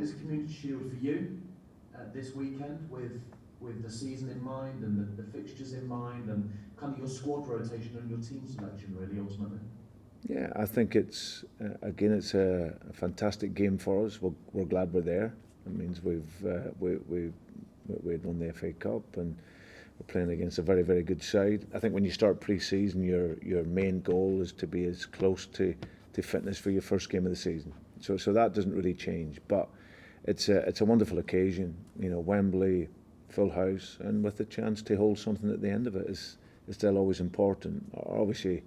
important is Community Shield for you this weekend with the season in mind and the fixtures in mind and kind of your squad rotation and your team selection really ultimately? Yeah, I think it's again it's a fantastic game for us. We're glad we're there. It means we've won the FA Cup and we're playing against a very very good side. I think when you start pre-season, your main goal is to be as close to fitness for your first game of the season. So that doesn't really change, but it's a wonderful occasion. You know, Wembley, full house, and with the chance to hold something at the end of it is still always important. Obviously,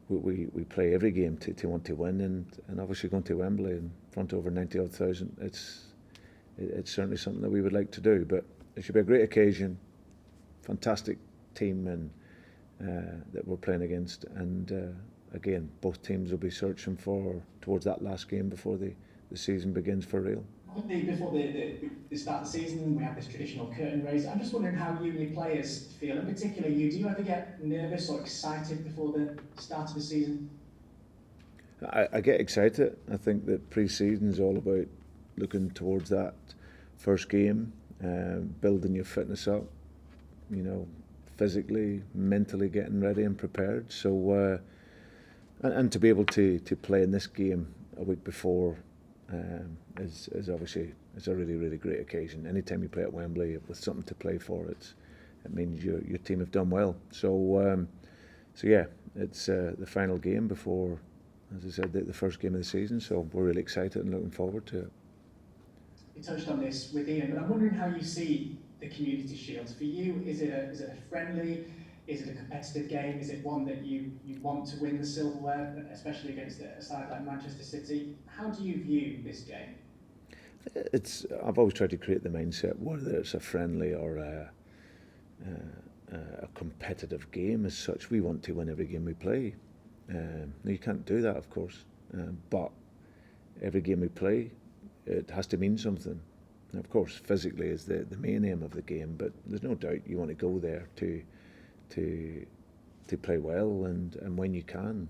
we play every game to want to win, and obviously going to Wembley in front of over 90,000 odd, it's certainly something that we would like to do. But it should be a great occasion, fantastic team and that we're playing against, and again, both teams will be searching towards that last game before the season begins for real. Before the start of the season, we have this traditional curtain raise. I'm just wondering how you and your players feel, in particular you. Do you ever get nervous or excited before the start of the season? I get excited. I think that pre-season is all about looking towards that first game, building your fitness up, you know, physically, mentally getting ready and prepared. So, and to be able to play in this game a week before is obviously it's a really really great occasion. Anytime you play at Wembley with something to play for, it means your team have done well. So yeah, it's the final game before, as I said, the first game of the season. So we're really excited and looking forward to it. You touched on this with Ian, but I'm wondering how you see the Community Shield. For you, is it a friendly? Is it a competitive game? Is it one that you want to win the silverware, especially against a side like Manchester City? How do you view this game? I've always tried to create the mindset, whether it's a friendly or a competitive game as such. We want to win every game we play. Now you can't do that, of course, but every game we play, it has to mean something. And of course, physically is the main aim of the game, but there's no doubt you want to go there to play well, and when you can,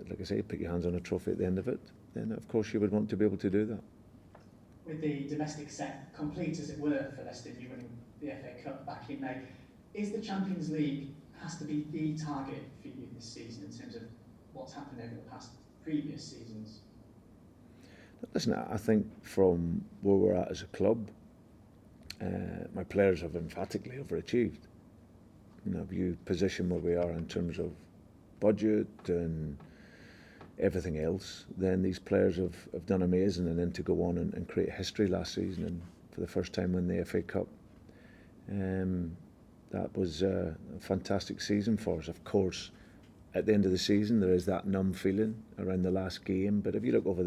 like I say, put your hands on a trophy at the end of it, then of course you would want to be able to do that. With the domestic set complete, as it were, for Leicester, you winning the FA Cup back in May, is the Champions League has to be the target for you this season in terms of what's happened over the past previous seasons? Listen, I think from where we're at as a club, my players have emphatically overachieved. You know, if you position where we are in terms of budget and everything else, then these players have done amazing, and then to go on and create history last season and for the first time win the FA Cup. That was a fantastic season for us. Of course, at the end of the season there is that numb feeling around the last game, but if you look over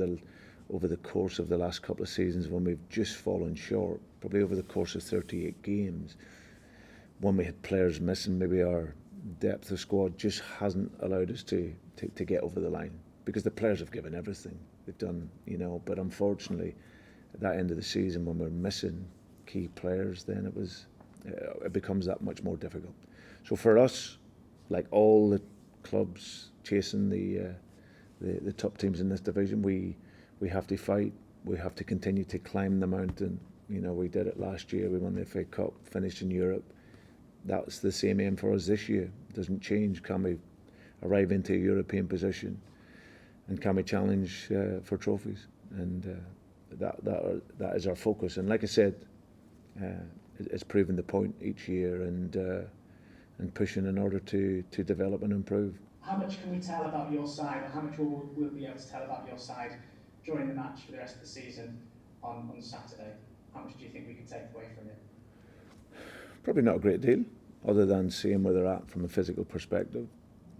the course of the last couple of seasons when we've just fallen short, probably over the course of 38 games, when we had players missing, maybe our depth of squad just hasn't allowed us to get over the line, because the players have given everything. They've done, you know, but unfortunately at that end of the season when we're missing key players, then it becomes that much more difficult. So for us, like all the clubs chasing the top teams in this division, we have to fight. We have to continue to climb the mountain. You know, we did it last year. We won the FA Cup, finished in Europe. That's the same aim for us this year. It doesn't change. Can we arrive into a European position, and can we challenge for trophies? And that is our focus. And like I said, it's proving the point each year, and pushing in order to develop and improve. How much can we tell about your side, or how much will we be able to tell about your side during the match for the rest of the season on Saturday? How much do you think we can take away from it? Probably not a great deal, other than seeing where they're at from a physical perspective.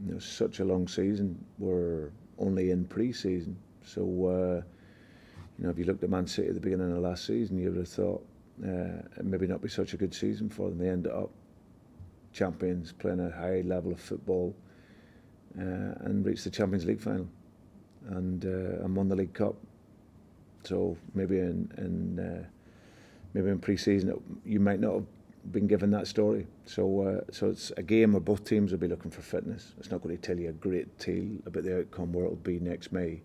You know, such a long season. We're only in pre-season, so you know, if you looked at Man City at the beginning of last season, you would have thought it maybe not be such a good season for them. They ended up champions, playing a high level of football, and reached the Champions League final, and won the League Cup. So maybe in pre-season you might not have been given that story. So it's a game where both teams will be looking for fitness. It's not going to tell you a great deal about the outcome where it'll be next May,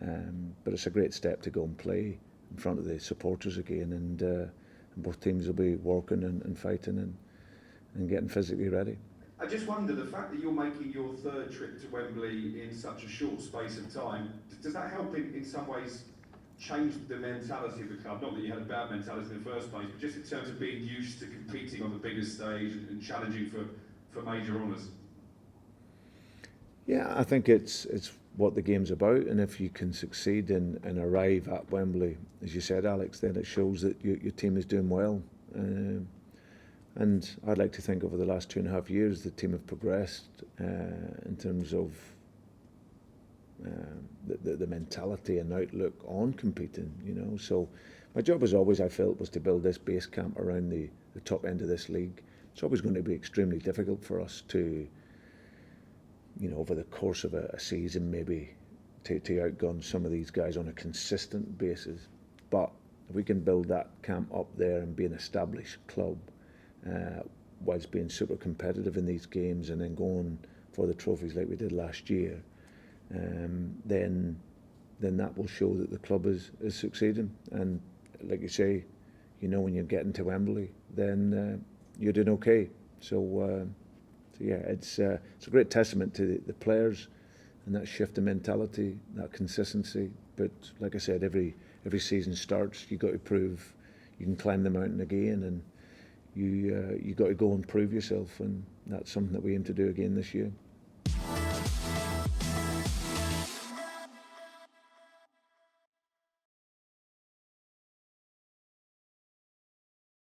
but it's a great step to go and play in front of the supporters again, and both teams will be working and fighting and getting physically ready. I just wonder, the fact that you're making your third trip to Wembley in such a short space of time, does that help in some ways change the mentality of the club? Not that you had a bad mentality in the first place, but just in terms of being used to competing on the biggest stage and challenging for major honours. Yeah, I think it's what the game's about, and if you can succeed and arrive at Wembley, as you said, Alex, then it shows that your team is doing well. And I'd like to think over the last 2.5 years the team have progressed in terms of the mentality and outlook on competing, you know. So my job, as always, I felt, was to build this base camp around the top end of this league. It's always going to be extremely difficult for us to, you know, over the course of a season, maybe to outgun some of these guys on a consistent basis. But if we can build that camp up there and be an established club, whilst being super competitive in these games and then going for the trophies like we did last year, then that will show that the club is succeeding. And like you say, you know, when you're getting to Wembley, then you're doing okay. So yeah, it's a great testament to the players and that shift in mentality, that consistency. But like I said, every season starts, you've got to prove you can climb the mountain again, and you got to go and prove yourself, and that's something that we aim to do again this year.